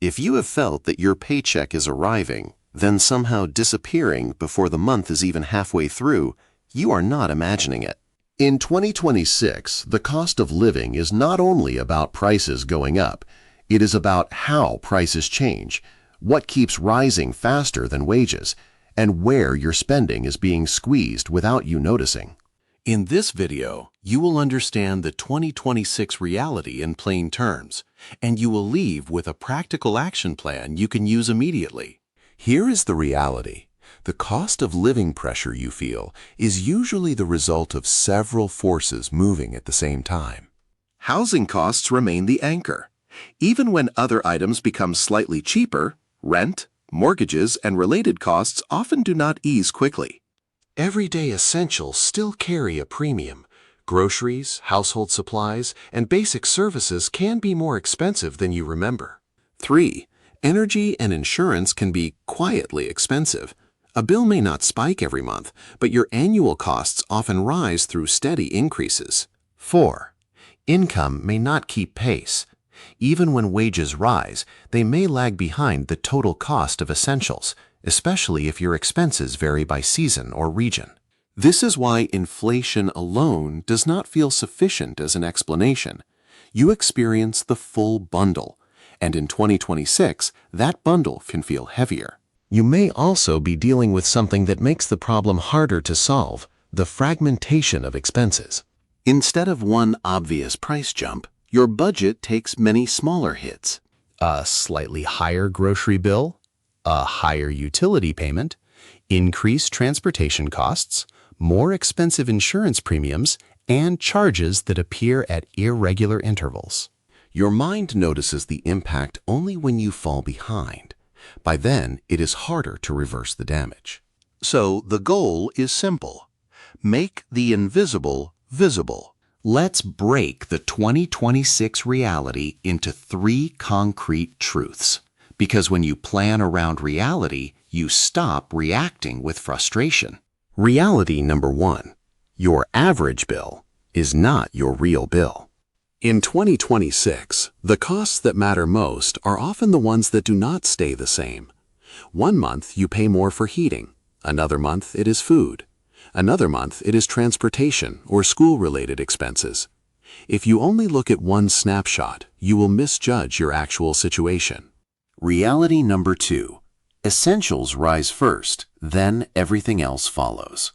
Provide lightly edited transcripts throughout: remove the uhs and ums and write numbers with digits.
If you have felt that your paycheck is arriving, then somehow disappearing before the month is even halfway through, you are not imagining it. In 2026, the cost of living is not only about prices going up, it is about how prices change, what keeps rising faster than wages, and where your spending is being squeezed without you noticing. In this video, you will understand the 2026 reality in plain terms, and you will leave with a practical action plan you can use immediately. Here is the reality. The cost of living pressure you feel is usually the result of several forces moving at the same time. Housing costs remain the anchor. Even when other items become slightly cheaper, rent, mortgages, and related costs often do not ease quickly. Everyday essentials still carry a premium. Groceries, household supplies, and basic services can be more expensive than you remember. 3. Energy and insurance can be quietly expensive. A bill may not spike every month, but your annual costs often rise through steady increases. 4. Income may not keep pace. Even when wages rise, they may lag behind the total cost of essentials, especially if your expenses vary by season or region. This is why inflation alone does not feel sufficient as an explanation. You experience the full bundle, and in 2026, that bundle can feel heavier. You may also be dealing with something that makes the problem harder to solve, the fragmentation of expenses. Instead of one obvious price jump, your budget takes many smaller hits. A slightly higher grocery bill, a higher utility payment, increased transportation costs, more expensive insurance premiums, and charges that appear at irregular intervals. Your mind notices the impact only when you fall behind. By then, it is harder to reverse the damage. So the goal is simple. Make the invisible visible. Let's break the 2026 reality into 3 concrete truths. Because when you plan around reality, you stop reacting with frustration. Reality number 1. Your average bill is not your real bill. In 2026, the costs that matter most are often the ones that do not stay the same. One month you pay more for heating, another month it is food, another month it is transportation or school-related expenses. If you only look at one snapshot, you will misjudge your actual situation. Reality number 2. Essentials rise first, then everything else follows.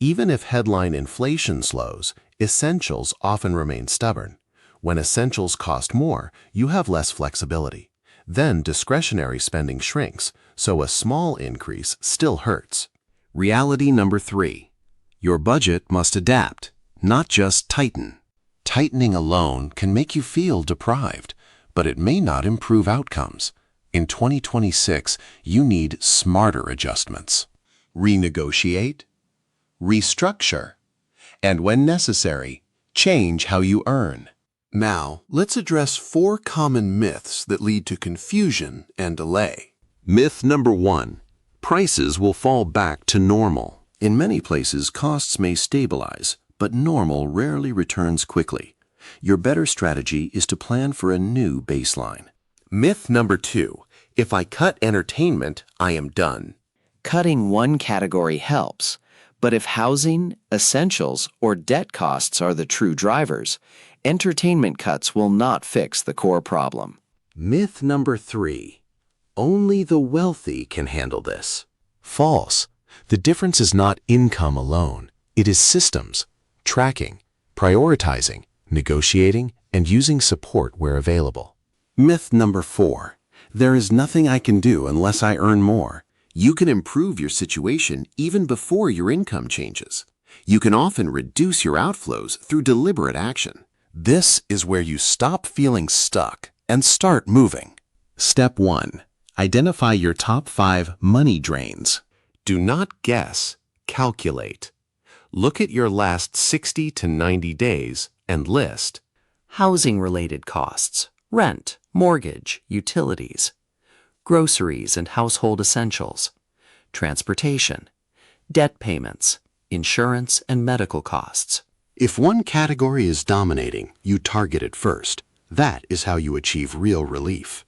Even if headline inflation slows, essentials often remain stubborn. When essentials cost more, you have less flexibility. Then discretionary spending shrinks, so a small increase still hurts. Reality number 3. Your budget must adapt, not just tighten. Tightening alone can make you feel deprived, but it may not improve outcomes. In 2026, you need smarter adjustments. Renegotiate, restructure, and when necessary, change how you earn. Now, let's address 4 common myths that lead to confusion and delay. Myth number 1. Prices will fall back to normal. In many places, costs may stabilize, but normal rarely returns quickly. Your better strategy is to plan for a new baseline. Myth number 2. If I cut entertainment, I am done. Cutting one category helps, but if housing, essentials, or debt costs are the true drivers, entertainment cuts will not fix the core problem. Myth number 3. Only the wealthy can handle this. False. The difference is not income alone. It is systems, tracking, prioritizing, negotiating, and using support where available. Myth number 4. There is nothing I can do unless I earn more. You can improve your situation even before your income changes. You can often reduce your outflows through deliberate action. This is where you stop feeling stuck and start moving. Step 1. Identify your top 5 money drains. Do not guess, calculate. Look at your last 60 to 90 days and list Housing-related costs, rent, mortgage, utilities, groceries and household essentials, transportation, debt payments, insurance and medical costs. If one category is dominating, you target it first. That is how you achieve real relief.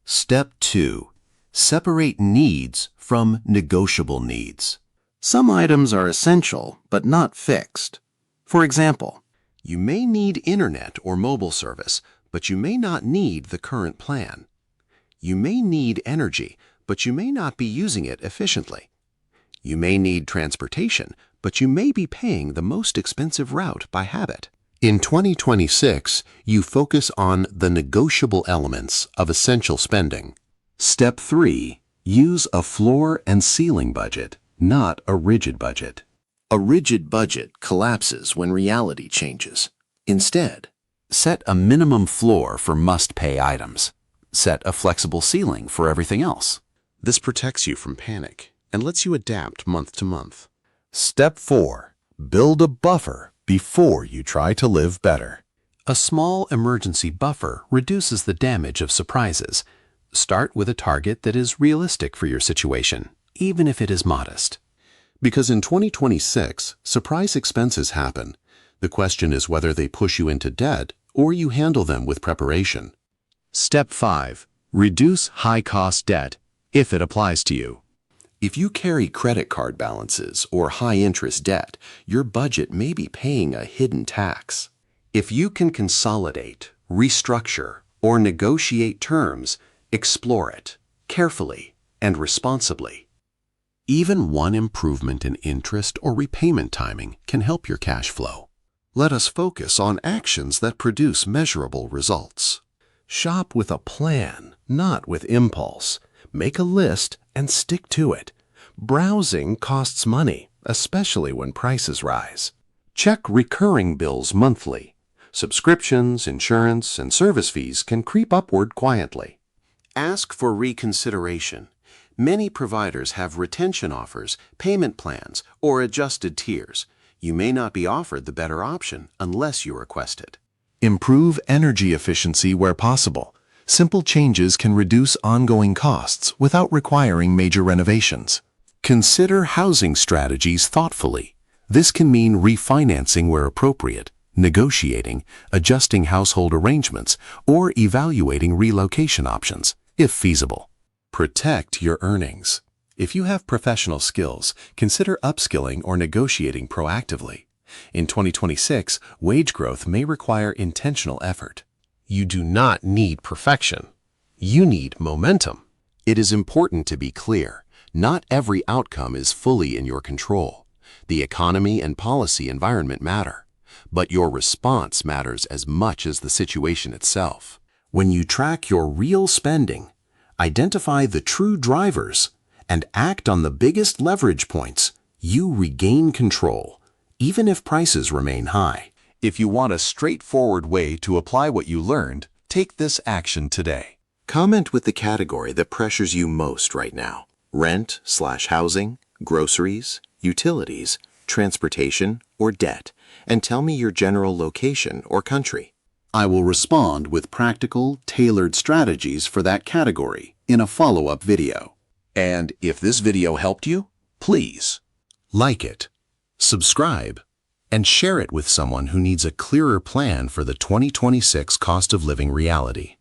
Step 2. Separate needs from negotiable needs. Some items are essential but not fixed. For example, You may need internet or mobile service, but you may not need the current plan. You may need energy, but you may not be using it efficiently. You may need transportation, but you may be paying the most expensive route by habit. In 2026, you focus on the negotiable elements of essential spending. Step 3. Use a floor and ceiling budget, not a rigid budget. a rigid budget collapses when reality changes. Instead, Set a minimum floor for must-pay items. Set a flexible ceiling for everything else. This protects you from panic and lets you adapt month to month. Step 4. Build a buffer before you try to live better. A small emergency buffer reduces the damage of surprises. Start with a target that is realistic for your situation, even if it is modest. Because in 2026, surprise expenses happen. The question is whether they push you into debt or you handle them with preparation. Step 5. Reduce high-cost debt, if it applies to you. If you carry credit card balances or high-interest debt, your budget may be paying a hidden tax. If you can consolidate, restructure, or negotiate terms, explore it carefully and responsibly. Even one improvement in interest or repayment timing can help your cash flow. Let us focus on actions that produce measurable results. Shop with a plan, not with impulse. Make a list and stick to it. Browsing costs money, especially when prices rise. Check recurring bills monthly. Subscriptions, insurance, and service fees can creep upward quietly. Ask for reconsideration. Many providers have retention offers, payment plans, or adjusted tiers. You may not be offered the better option unless you request it. Improve energy efficiency where possible. Simple changes can reduce ongoing costs without requiring major renovations. Consider housing strategies thoughtfully. This can mean refinancing where appropriate, negotiating, adjusting household arrangements, or evaluating relocation options, if feasible. Protect your earnings. If you have professional skills, consider upskilling or negotiating proactively. In 2026, wage growth may require intentional effort. You do not need perfection. You need momentum. It is important to be clear. Not every outcome is fully in your control. The economy and policy environment matter, but your response matters as much as the situation itself. When you track your real spending, identify the true drivers, and act on the biggest leverage points, you regain control, even if prices remain high. If you want a straightforward way to apply what you learned, take this action today. Comment with the category that pressures you most right now: rent/housing, groceries, utilities, transportation, or debt, and tell me your general location or country. I will respond with practical, tailored strategies for that category in a follow-up video. And if this video helped you, please Like it, subscribe, and share it with someone who needs a clearer plan for the 2026 cost of living reality.